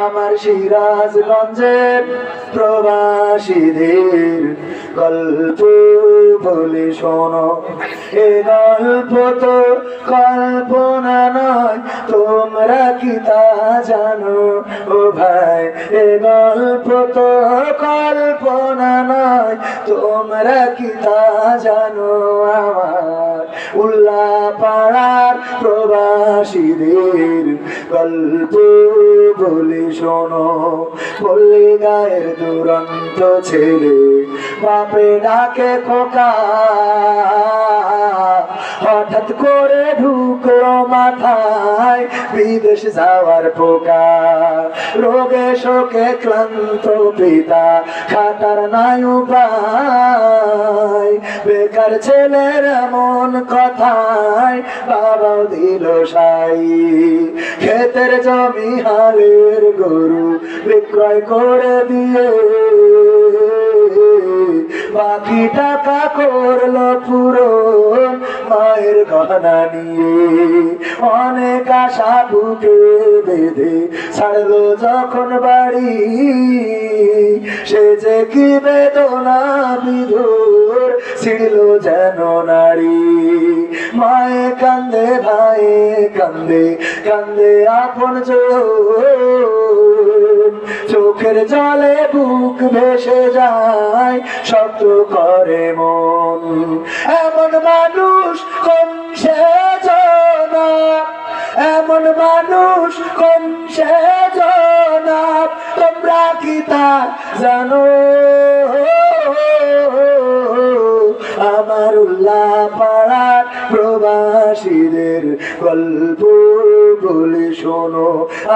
আমার সিরাজগঞ্জের প্রবাসীদের গল্প বলে শোনো। এ গল্প তো কল্পনা নয়, তোমরা কি তা জানো? ও ভাই, এ গল্প তো কল্পনা নয়, তোমরা কি তা জানো? আমার উল্লাপাড়ার প্রবাসীদের গল্প বলে শোনো। পল্লী গায়ের দুরন্ত ছেলে বাপে ডাকে খোকা, হঠাৎ করে ঢুকলো মাথায় বিদেশ যাওয়ার পোকা। রোগে শোকে ক্লান্ত পিতা, খাটার নাই উপায়, বেকার ছেলের এমন কথায় বাবাও দিল সাই। ক্ষেতের জমি হালের গরু বিক্রয় করে দিয়ে বাকি টাকা করলো পূরণ মায়ের গহনা নিয়ে। অনেক আশা বুকে বেঁধে ছাড়লো যখন বাড়ি, সে যে কি বেদনা বিধুর ছিড়ল যেন নারী। মায়ে কান্দে, ভাইয়ে কান্দে, কান্দে আপন চোখের জলে বুক ভেসে যায়, শব্দ করে মন। এমন মানুষ কোন সে জানা, এমন মানুষ কোন সে জানা, তোমরা কি তা জানো? আমার উল্লাপাড়ার প্রবাসীদের গল্প বলে শোনো।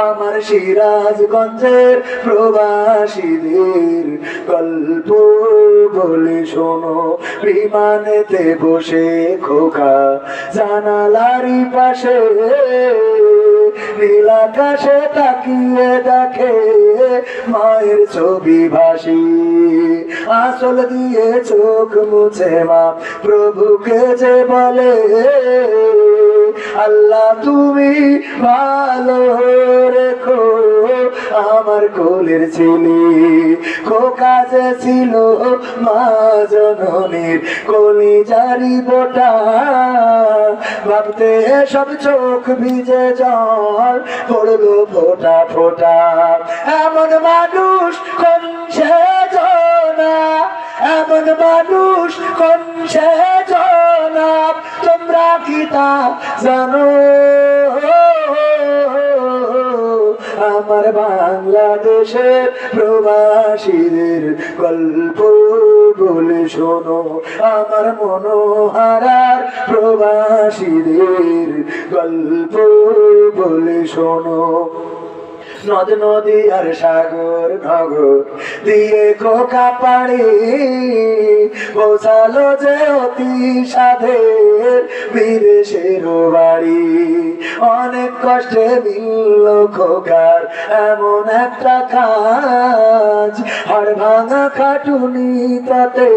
আমার সিরাজগঞ্জের প্রবাসীদের গল্প বলে শোনো। বিমানেতে বসে খোকা জানালারি পাশে নীল আকাশে তাকিয়ে দেখে মায়ের ছবি ভাসি। আঁচল দিয়ে চোখ মুছে মা প্রভুকে যে বলে, আল্লাহ তুমি ভালো রেখো আমার কোলের ছেলে। খোকা যে ছিল মা জননীর কলিজারি বোটা, ভাবতে সব চোখ ভিজে জল পড়লো ফোটা ফোটা। এমন মানুষ কোন সে জানা, এমন মানুষ কোন সে জানা, তোমরা কি তা জানো? আমার বাংলাদেশের প্রবাসীদের গল্প বলে শোনো। আমার মনোহারার প্রবাসীদের গল্প বলে শোনো। নদ নদী আর সাগর নগর দিয়ে খোকা পাড়ি পৌঁছালো যে অতি সাধের বিদেশের বাড়ি। অনেক কষ্টে মিলল খোকার এমন একটা কাজ, হাড় ভাঙা খাটুনি তাতে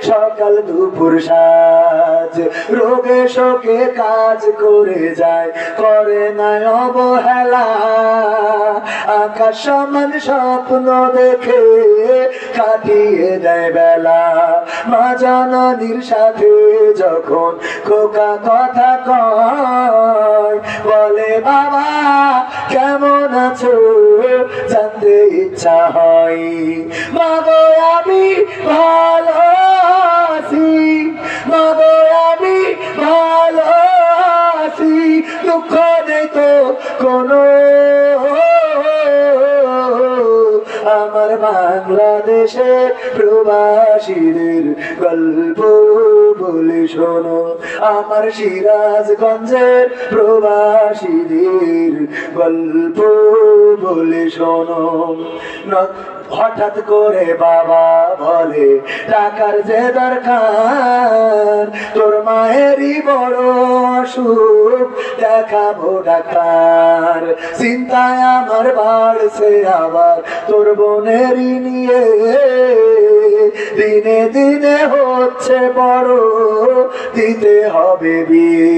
সকাল দুপুর সাজ। রোগে শোকে কাজ করে যায়, করে না অবহেলা, আকাশ সমান স্বপ্ন দেখে কাটিয়ে দেয় বেলা। মা জননীর সাথে যখন খোকা কথা কয়, বলে বাবা কেমন আছো জানতে ইচ্ছা হয়। মা গো আমি ভালো আছি, মা গো আমি ভালো আছি, দুঃখ নেই তো কোনো। আমার বাংলাদেশের প্রবাসীদের গল্প বলে শোনো। আমার সিরাজগঞ্জের প্রবাসীদের গল্প বলে শোনো। হঠাৎ করে বাবা বলে টাকার যে দরকার, তোর মায়েরই বড় অসুখ দেখাবো ডাক্তার। চিন্তায় আমার বাড়ছে আবার তোর বোনেরই নিয়ে, দিনে দিনে হচ্ছে বড়, দিতে হবে বিয়ে।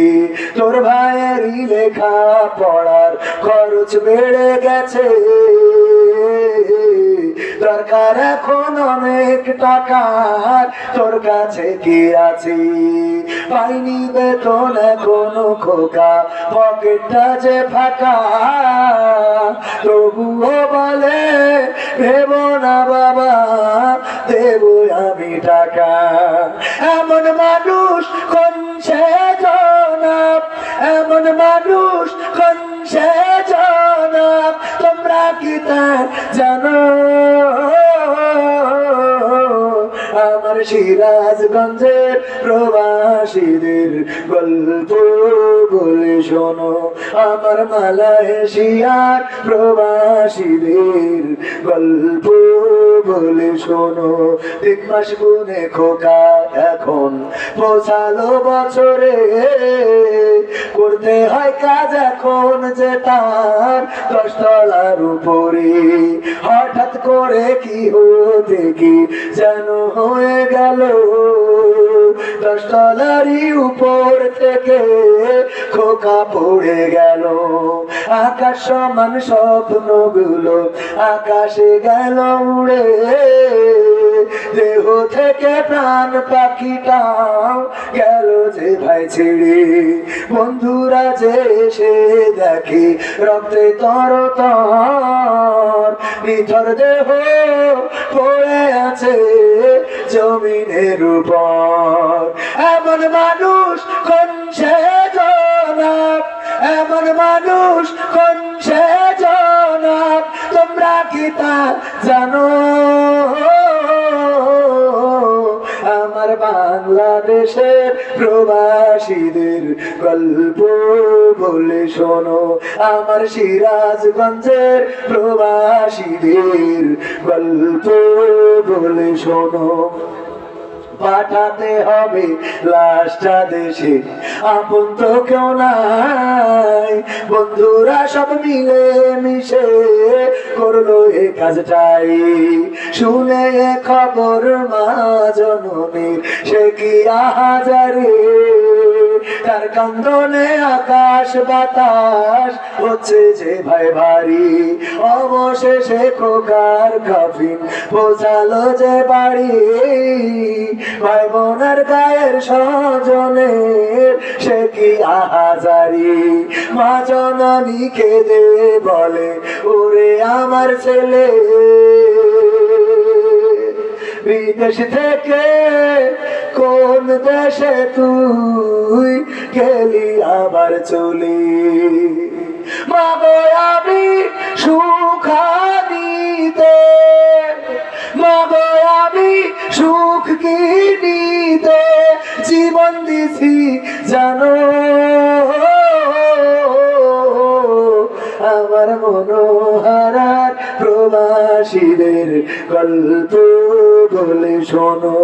তোর ভাইয়েরই লেখা পড়ার খরচ বেড়ে গেছে, দরকার এখন অনেক টাকার, তোর কাছে কি আছে? পাইনি বেতন এখনো খোকা, পকেটটা যে ফাঁকা। তবুও বলে ভেবো না বাবা, দেবো আমি টাকা। এমন মানুষ কোন সে জনাব, এমন মানুষ কোন সে জনাব, তোমরা কি তা জানো? আমার সিরাজগঞ্জের প্রবাসীদের গল্প বলে শোনো, আমার মালয়েশিয়ার প্রবাসীদের গল্প বলে শোনো। 3 মাস গুনে খোকা এখন পৌঁছালো বছরে, করতে হয় কাজ এখন যে তার 10 তলার উপরে। হঠাৎ করে কি হতে কি যেন হয়ে গেল, 10 তলারই উপর থেকে খোকা পড়ে গেল। আকাশ সমান স্বপ্নগুলো আকাশে গেল উড়ে, দেহ থেকে প্রাণ পাখিটাও গেল যে ভাই ছেড়ে। বন্ধুরা যে এসে দেখে রক্তে তরতর, নিথর দেহ পড়ে আছে জমিনের উপর। এমন মানুষ কোন সে জনাব, এমন মানুষ কোন সে জনাব, তোমরা কি তা জানো? আমার বাংলাদেশের প্রবাসীদের গল্প বলে শোনো, আমার সিরাজগঞ্জের প্রবাসীদের গল্প বলে শোনো। পাঠাতে হবে লাশটা দেশে, আপন তো কেউ নাই, বন্ধুরা সব মিলে মিশে করলো এ কাজটাই। শুনে এ খবর মা জননীর সে কি আহাজারে, তার কান্দনে আকাশ বাতাস হচ্ছে যে ভাই ভারী। অবশেষে খোকার কাফিন পৌঁছালো যে বাড়ি, ভাই বোনের গায়ের স্বজনের সে কি আহাজারি। মা জননী কেঁদে বলে ওরে আমার ছেলে, বিদেশ থেকে কোন দেশে তুই গেলি আবার চলে। মাগো আমি সুখানিতে, মাগো আমি সুখ কিনিতে জীবন দিছি জানো। আমার মনোহারার প্রবাসীদের গল্প বলে শোনো।